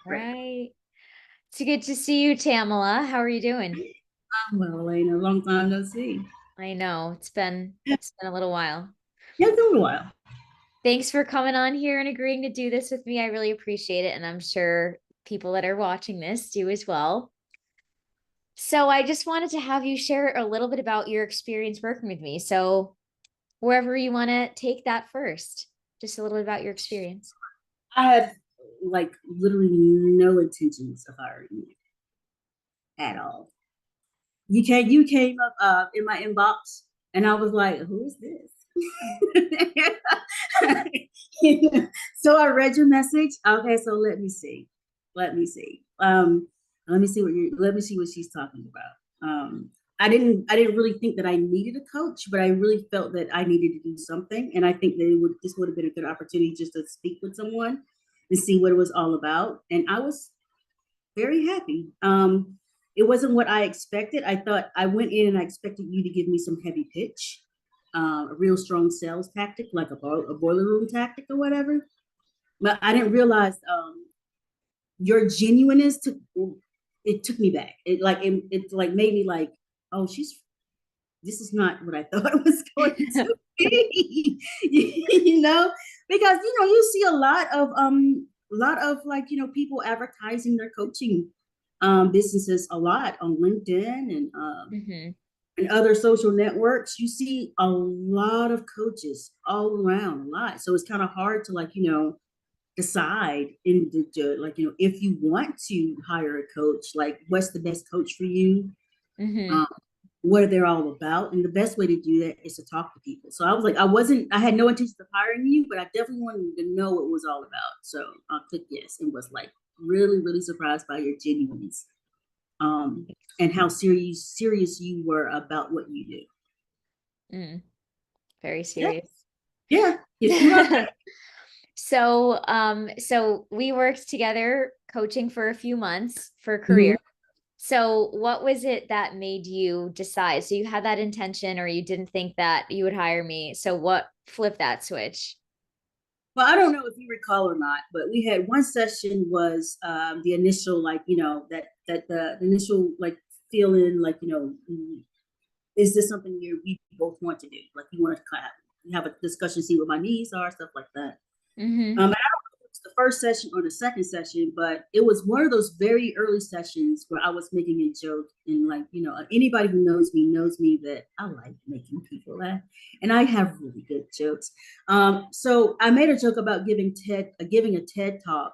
Right. Right. It's good to see you, Tamala. How are you doing? Well, Elena, a long time no see. I know Yeah, it's been a little while. yeah, it's been a while. Thanks for coming on here and agreeing to do this with me. I really appreciate it, and I'm sure people that are watching this do as well. So I just wanted to have you share a little bit about your experience working with me. So wherever you want to take that first, just a little bit about your experience. I had like literally no intentions of hiring you at all. You came up in my inbox, and I was like, "Who is this?" So I read your message. Okay, so let me see. Let me see. Let me see what you. Let me see what she's talking about. I didn't really think that I needed a coach, but I really felt that I needed to do something, and I think that this would have been a good opportunity just to speak with someone and see what it was all about. And I was very happy. It wasn't what I expected. I thought I went in and I expected you to give me some heavy pitch, a real strong sales tactic, like a boiler room tactic or whatever. But I didn't realize your genuineness took me back. It like made me like, oh, this is not what I thought it was going to be. you know, because you see a lot of like people advertising their coaching businesses a lot on LinkedIn Hmm. and other social networks. You see a lot of coaches all around, a lot. So it's kind of hard to decide in like if you want to hire a coach, like what's the best coach for you, Hmm. um, what they're all about. And the best way to do that is to talk to people. So I was like, I had no intention of hiring you, but I definitely wanted to know what it was all about. So I clicked yes and was like really, really surprised by your genuineness, um, and how serious you were about what you do. Mm, very Yeah, serious. yeah. Hit you up. So we worked together coaching for a few months for a Mhm. career. So what was it that made you decide? So you had that intention or you didn't think that you would hire me. So what flipped that switch? Well, I don't know if you recall or not, but we had one session was the initial like that the initial like feeling like is this something we both want to do? Like you want to kind of have a discussion, see what my needs are, stuff like that. Mm-hmm. And I don't know if it was the first session or the second session, but it was one of those very early sessions where I was making a joke, and like anybody who knows me that I like making people laugh, and I have really good jokes. So I made a joke about giving a TED talk,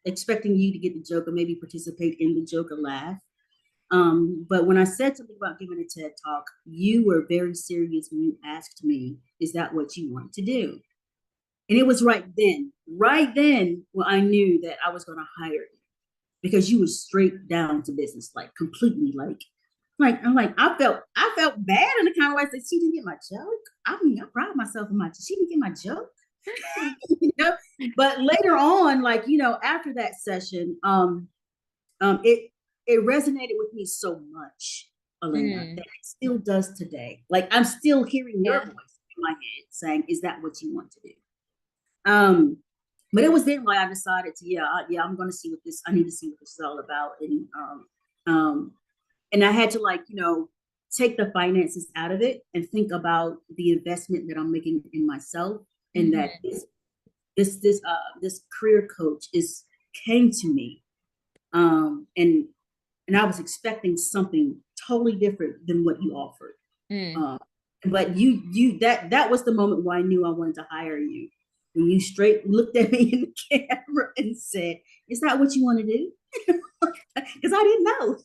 expecting you to get the joke or maybe participate in the joke or laugh. But when I said something about giving a TED talk, you were very serious when you asked me, "Is that what you want to do?" And it was right then, when I knew that I was going to hire you because you were straight down to business, like completely, like I'm like I felt bad in the kind of way that she didn't get my joke. I mean, I pride myself in my she didn't get my joke, you know. But later on, like after that session, it resonated with me so much, Elena, Mm. that it still does today. Like I'm still hearing your Yeah. voice in my head saying, "Is that what you want to do?" Um, but it was then why I decided to, yeah, I'm going to see what this. I need to see what this is all about, um, and I had to take the finances out of it and think about the investment that I'm making in myself, and that Hmm. this career coach is came to me, and I was expecting something totally different than what you offered. Mm. Um, but that was the moment where I knew I wanted to hire you. When you straight looked at me in the camera and said, "Is that what you want to do?" Because I didn't know.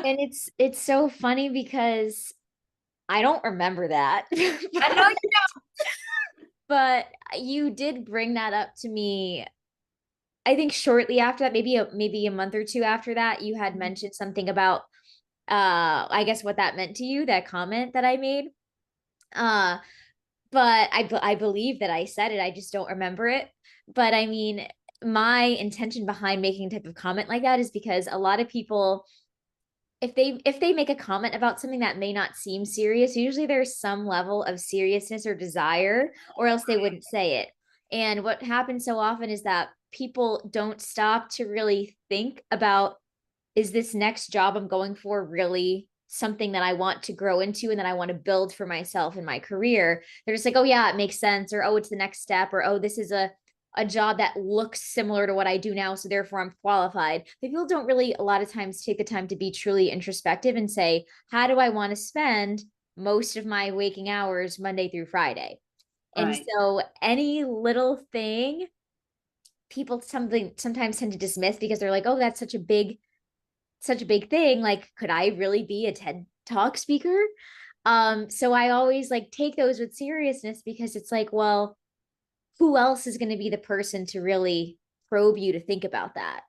And it's so funny because I don't remember that. I know you. But you did bring that up to me. I think shortly after that, maybe a month or two after that, you had mentioned something about I guess what that meant to you, that comment that I made. Uh but I believe that I said it. I just don't remember it. But I mean, my intention behind making a type of comment like that is because a lot of people, if they make a comment about something that may not seem serious, usually there's some level of seriousness or desire, or else they wouldn't say it. And what happens so often is that people don't stop to really think about, is this next job I'm going for really something that I want to grow into and that I want to build for myself in my career? They're just like, oh yeah, it makes sense, or oh, it's the next step, or oh, this is a job that looks similar to what I do now, so therefore I'm qualified. But people don't really a lot of times take the time to be truly introspective and say, how do I want to spend most of my waking hours Monday through Friday? And Right. so any little thing people something sometimes tend to dismiss because they're like, oh, that's such a big thing. Like, could I really be a TED Talk speaker? So I always like take those with seriousness because it's like, well, who else is going to be the person to really probe you to think about that?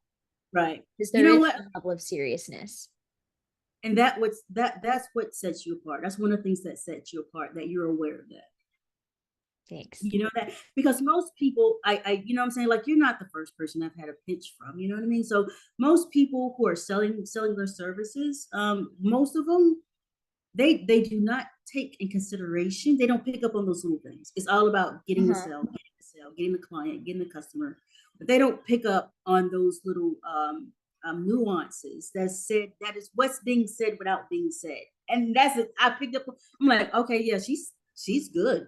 Right. Because You there know is what? a level of seriousness. And that's what sets you apart. That's one of the things that sets you apart, that you're aware of that. Thanks. You know that, because most people, you know what I'm saying, like, you're not the first person I've had a pitch from, you know what I mean? So most people who are selling their services, most of them, they do not take in consideration, they don't pick up on those little things. It's all about getting the Uh-huh. sale, getting the client, getting the customer, but they don't pick up on those little nuances that is what's being said without being said. And that's it. I picked up, I'm like, okay, yeah, she's good.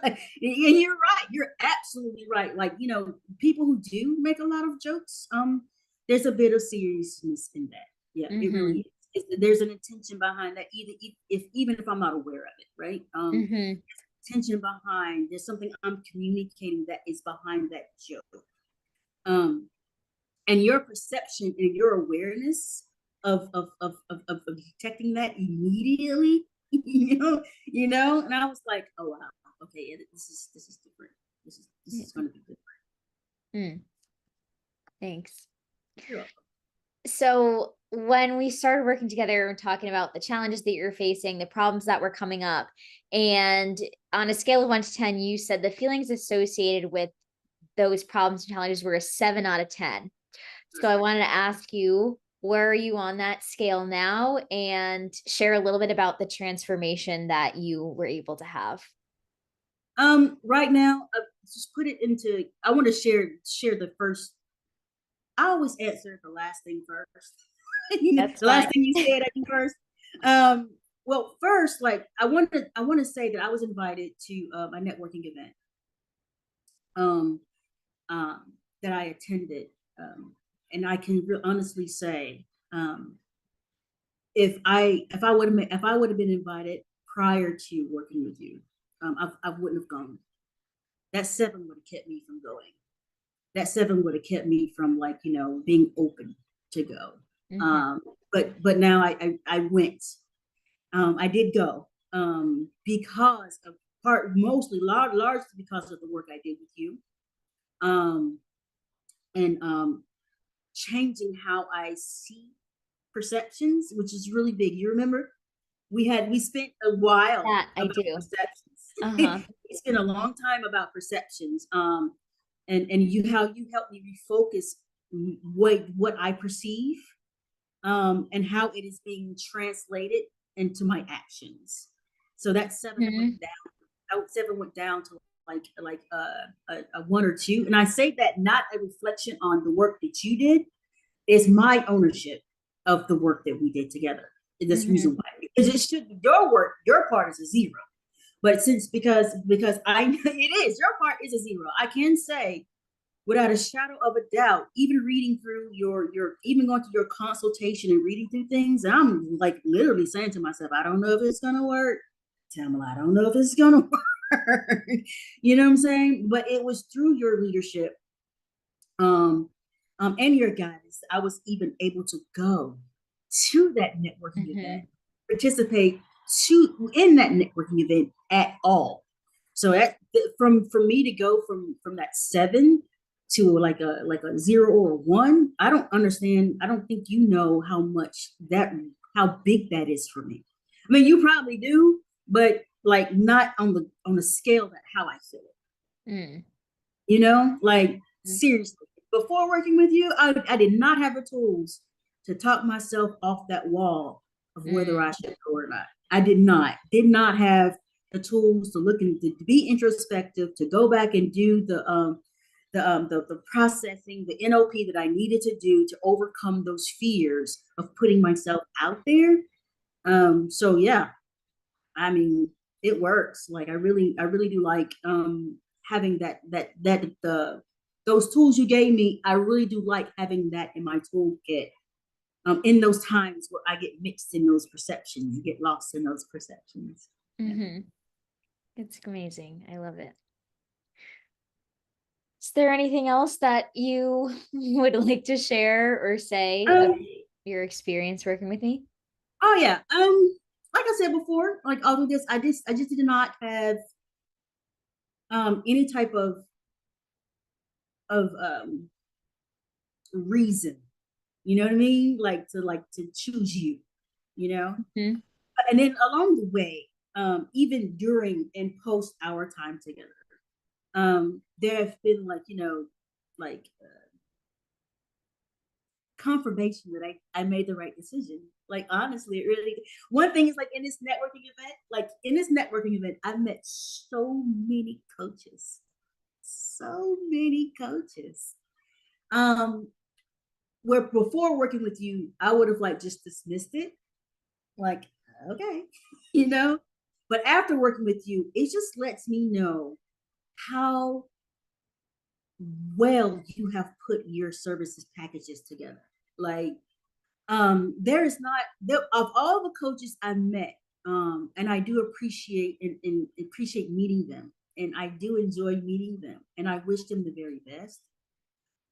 And you're right, you're absolutely right. Like, you know, people who do make a lot of jokes, there's a bit of seriousness in that. Yeah, it Mm-hmm. really is. There's an intention behind that, either if even if I'm not aware of it, right? Mm-hmm. Tension behind, there's something I'm communicating that is behind that joke. um and your perception and your awareness of detecting that immediately, and I was like, oh wow, okay, yeah, this is different. This is going to be different. Mm, thanks. You're welcome. So when we started working together and talking about the challenges that you're facing, the problems that were coming up, and on a scale of 1 to 10, you said the feelings associated with those problems and challenges were a 7 out of 10. So I wanted to ask you, where are you on that scale now? And share a little bit about the transformation that you were able to have. Right now, just put it into. I want to share the first. I always answer the last thing first. That's The fine. last thing you said, I think first. Well, first, like, I want to say that I was invited to a networking event, um, that I attended, and I can honestly say, if I would have been invited prior to working with you, I wouldn't have gone. That seven would have kept me from going. That seven would have kept me from, like, being open to go. Mm-hmm. Um, but now I went. I did go, because of mostly largely because of the work I did with you, um, and changing how I see perceptions, which is really big. You remember we spent a while That I about do. perceptions. Uh-huh. It's been a long time about perceptions, and how you helped me refocus what I perceive, and how it is being translated into my actions. So that seven went Mm-hmm. down. Seven went down to a one or two, and I say that not a reflection on the work that you did. It's my ownership of the work that we did together. This Mm-hmm. reason why, because it should be your work, your part is a zero. But since because I it is your part is a zero, I can say without a shadow of a doubt, even reading through your even going to your consultation and reading through things, I'm like literally saying to myself, I don't know if it's gonna work. Tamala, I don't know if it's gonna work. You know what I'm saying? But it was through your leadership, um, and your guidance, I was even able to go to that networking Mm-hmm. event, participate in that networking event at all. So from me to go from that seven to like a zero or a one, I don't understand. I don't think you know how big that is for me. I mean, you probably do, but like not on the scale that how I feel it. Mm-hmm. Like, seriously, before working with you, I did not have the tools to talk myself off that wall of whether I Mm-hmm. should go or not. I did not have the tools to look and to be introspective, to go back and do the processing, the NLP that I needed to do to overcome those fears of putting myself out there. So yeah, I mean, it works. Like I really do like having that the those tools you gave me. I really do like having that in my toolkit. In those times where I get mixed in those perceptions, get lost in those perceptions. Yeah. Mm-hmm. It's amazing. I love it. Is there anything else that you would like to share or say of Um, your experience working with me? oh yeah. Like I said before, like all of this, I just did not have any type of reason. You know what I mean? Like to choose you, you know? Mm-hmm. And then along the way, even during and post our time together, there have been like, you know, like confirmation that I made the right decision. Like honestly, it really one thing is like in this networking event, I've met so many coaches. So many coaches. Um, where before working with you, I would have like just dismissed it. Like, okay, you know. But after working with you, it just lets me know how well you have put your services packages together. Like there is not there of all the coaches I met, and I do appreciate and appreciate meeting them, and I do enjoy meeting them, and I wish them the very best.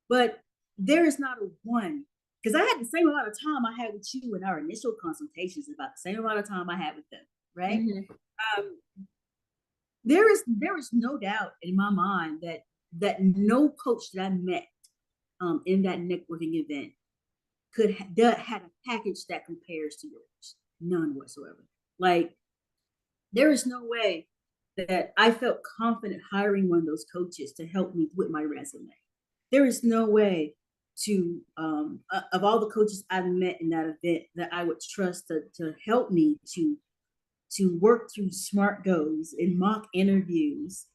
But there is not a one because I had the same amount of time I had with you in our initial consultations, about the same amount of time I had with them, right? Mm-hmm. Um, there is no doubt in my mind that no coach that I met in that networking event had a package that compares to yours. None whatsoever. Like there is no way that I felt confident hiring one of those coaches to help me with my resume. There is no way to of all the coaches I've met in that event that I would trust to help me to work through smart goals and mock interviews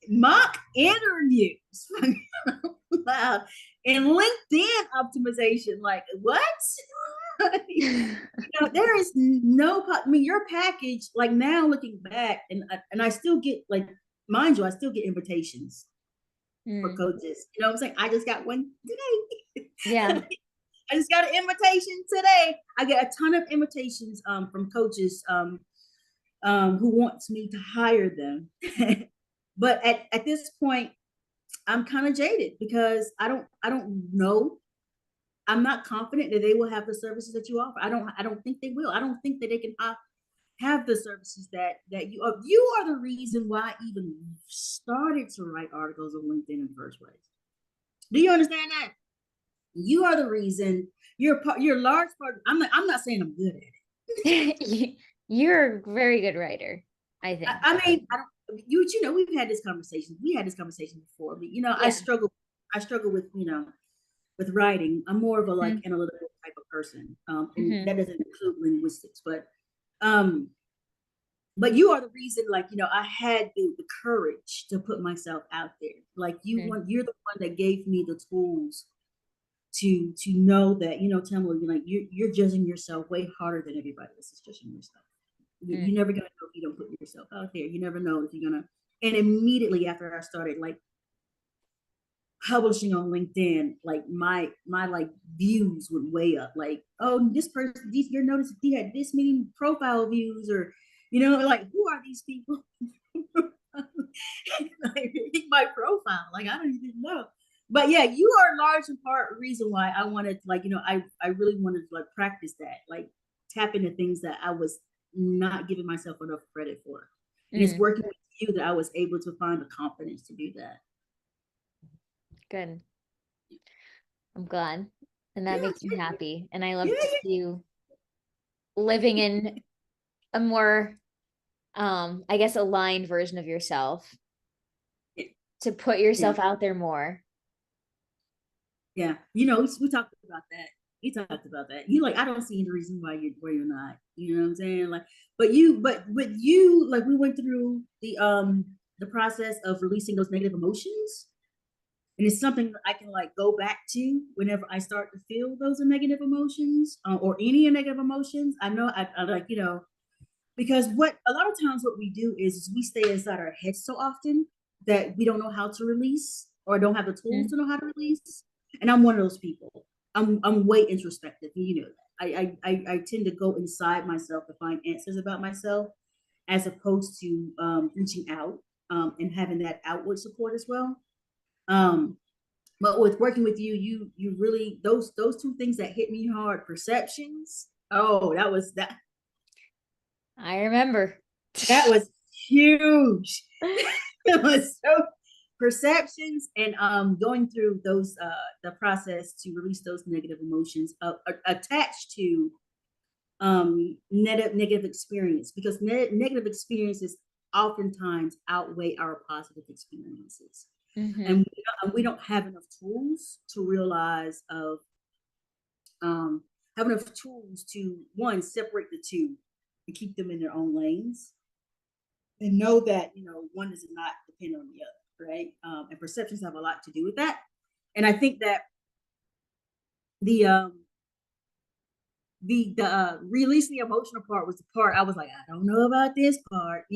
loud and LinkedIn optimization. Like what? You know, there is no. I mean, your package. Like now, looking back, and I still get like, mind you, I still get invitations for Mm. coaches. You know what I'm saying? I just got one today. Yeah. I just got an invitation today. I get a ton of invitations from coaches who wants me to hire them. But at this point, I'm kind of jaded because I don't know. I'm not confident that they will have the services that you offer. I don't think they will. I don't think that they can have the services that you are the reason why I even started to write articles on LinkedIn in the first place. Do you understand that? You are the reason. You're a large part. I'm not saying I'm good at it. You're a very good writer, I think. I mean, I don't. You know, we've had this conversation. We had this conversation before, but you know, Yeah. I struggle with with writing. I'm more of a like Mm-hmm. analytical type of person, and Mm-hmm. that doesn't include linguistics. Um, but you are the reason. Like I had the courage to put myself out there. Like you're the one that gave me the tools to know that Tamala, you're judging yourself way harder than everybody else is judging yourself. Mm-hmm. You're never gonna know if you don't put yourself out there. You never know if you're gonna. And immediately after I started like publishing on LinkedIn, like my like views went way up. Like, oh, this person, you're noticing he had this many profile views, or like who are these people? Like, my profile, like I don't even know. But yeah, you are large in part reason why I wanted, like, I really wanted to like practice that, like tap into things that I was not giving myself enough credit for. And it's Mm. working with you that I was able to find the confidence to do that. Good. I'm glad. And that Yeah, makes me happy. And I yeah, love to see you living in a more I guess aligned version of yourself yeah, to put yeah. yourself out there more. Yeah. We talked about that. We talked about that. You like, I don't see any reason why you're not. You know what I'm saying? Like, but with you, like we went through the process of releasing those negative emotions. and it's something that I can like go back to whenever I start to feel those negative emotions, or any negative emotions. I know I like, because what a lot of times what we do is we stay inside our heads so often that we don't know how to release or don't have the tools Mm. to know how to release. And I'm one of those people. I'm way introspective, you know that. I tend to go inside myself to find answers about myself, as opposed to reaching out, and having that outward support as well. Um, but with working with you, you really, those two things that hit me hard, perceptions. Oh, I remember. that was huge. It was so, perceptions, and going through those the process to release those negative emotions, attached to negative experience, because negative experiences oftentimes outweigh our positive experiences, Mm-hmm. and we don't have enough tools to realize of, have enough tools to, one, separate the two and keep them in their own lanes, and know that one does not depend on the other, right? And perceptions have a lot to do with that. And I think that the releasing the emotional part was the part I was like, I don't know about this part,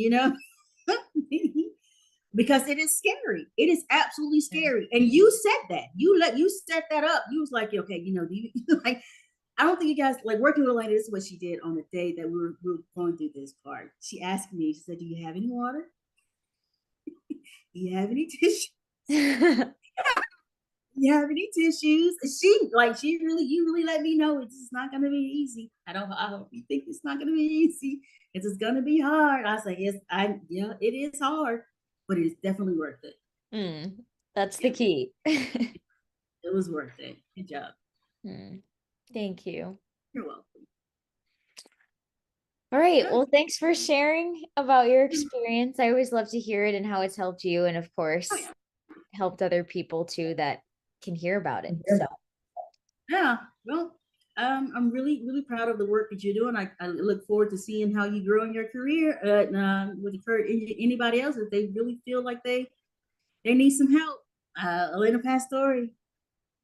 because it is scary. It is absolutely scary. And you said that. You set that up. You was like, okay, like, I don't think you guys like working with Elena. This is what she did on the day that we were going through this part. She asked me, she said, do you have any water? Do you have any tissue? You have any tissues? You really let me know it's not gonna be easy. I hope you think it's not gonna be easy. It's gonna be hard. I was like, yeah, it is hard, but it's definitely worth it. Mm, that's the Yeah, key. it was worth it. Good job. Mm, thank you. You're welcome. All right. Good. Well, thanks for sharing about your experience. I always love to hear it and how it's helped you, and of Oh course, yeah. helped other people too that can hear about it. So, Yeah. Well, I'm really, really proud of the work that you're doing. I look forward to seeing how you grow in your career. And would encourage anybody else, if they really feel like they need some help. Elena Pastori,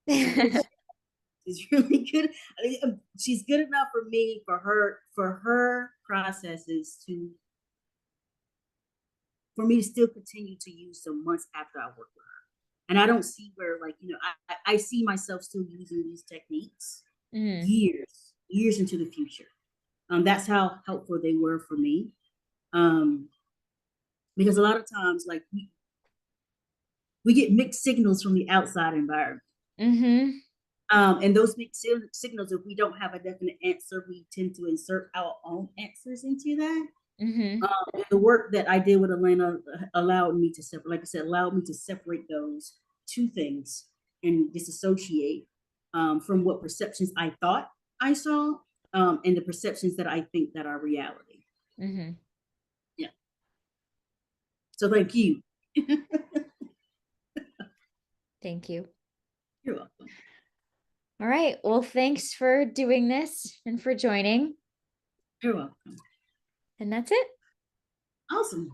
she's good. She's really good. She's good enough for me, for her processes to for me to still continue to use them months after I work with her. And I don't see where, like, I see myself still using these techniques mm, years into the future. That's how helpful they were for me. Um, because a lot of times, like, we get mixed signals from the outside environment. mm-hmm, And those mixed signals, if we don't have a definite answer, we tend to insert our own answers into that. mm-hmm, The work that I did with Elena allowed me to separate, like I said, allowed me to separate those two things and disassociate, from what perceptions I thought I saw, and the perceptions that I think that are reality. mm-hmm. Yeah. So thank you. Thank you. You're welcome. All right. Well, thanks for doing this and for joining. You're welcome. And that's it. Awesome.